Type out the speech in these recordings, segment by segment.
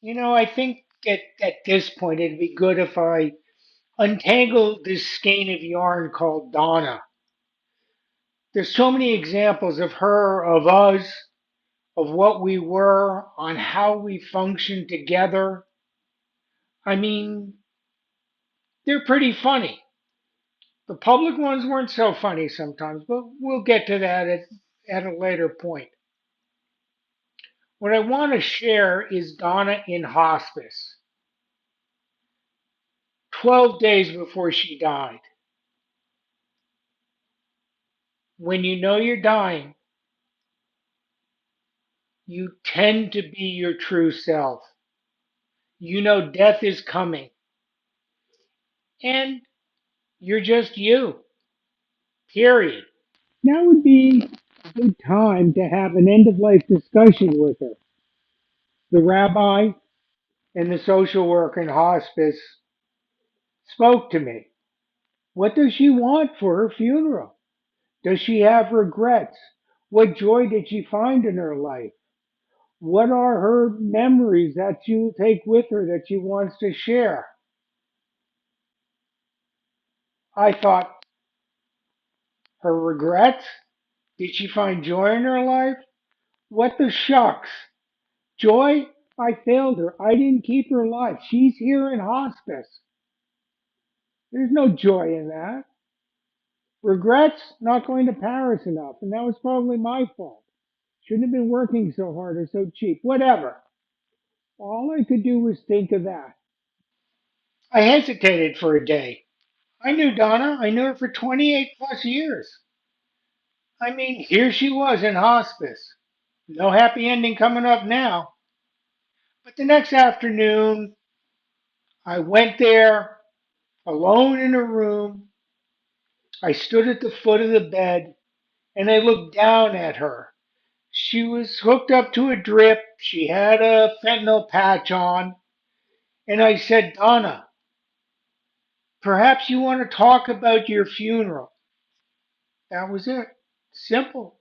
I think at this point it'd be good if I untangle this skein of yarn called Donna. There's so many examples of her, of us, of what we were, on how we functioned together. I mean, they're pretty funny. The public ones weren't so funny sometimes, but we'll get to that at a later point. What I want to share is Donna in hospice, 12 days before she died. When you know you're dying, you tend to be your true self. You know death is coming, and you're just you, period. Now would be a good time to have an end of life discussion with her. The rabbi and the social worker in hospice spoke to me. What does she want for her funeral? Does she have regrets? What joy did she find in her life? What are her memories that she will take with her that she wants to share? I thought, her regrets? Did she find joy in her life? What the shucks? Joy? I failed her. I didn't keep her alive. She's here in hospice. There's no joy in that. Regrets? Not going to Paris enough. And that was probably my fault. Shouldn't have been working so hard or so cheap. Whatever. All I could do was think of that. I hesitated for a day. I knew Donna. I knew her for 28 plus years. I mean, here she was in hospice. No happy ending coming up now. But the next afternoon, I went there alone in a room. I stood at the foot of the bed and I looked down at her. She was hooked up to a drip. She had a fentanyl patch on. And I said, Donna, perhaps you want to talk about your funeral. That was it. Simple.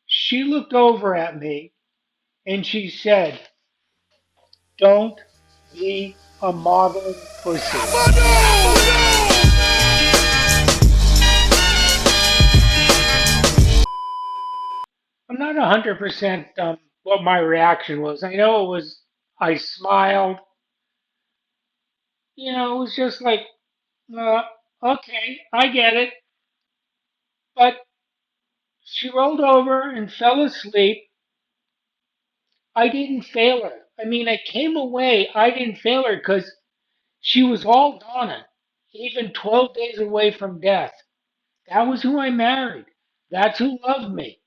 She looked over at me and she said, don't be a maudlin pussy. I'm not 100% what my reaction was. I know it was, I smiled. It was just like, uh, okay, I get it. But she rolled over and fell asleep. I didn't fail her. I mean, I came away, I didn't fail her because she was all Donna, even 12 days away from death. That was who I married. That's who loved me.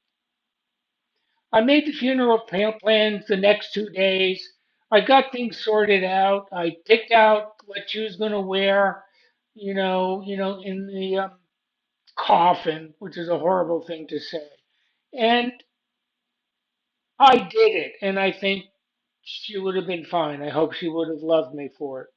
I made the funeral plans the next 2 days. I got things sorted out. I picked out what she was going to wear, in the coffin, which is a horrible thing to say. And I did it, and I think she would have been fine. I hope she would have loved me for it.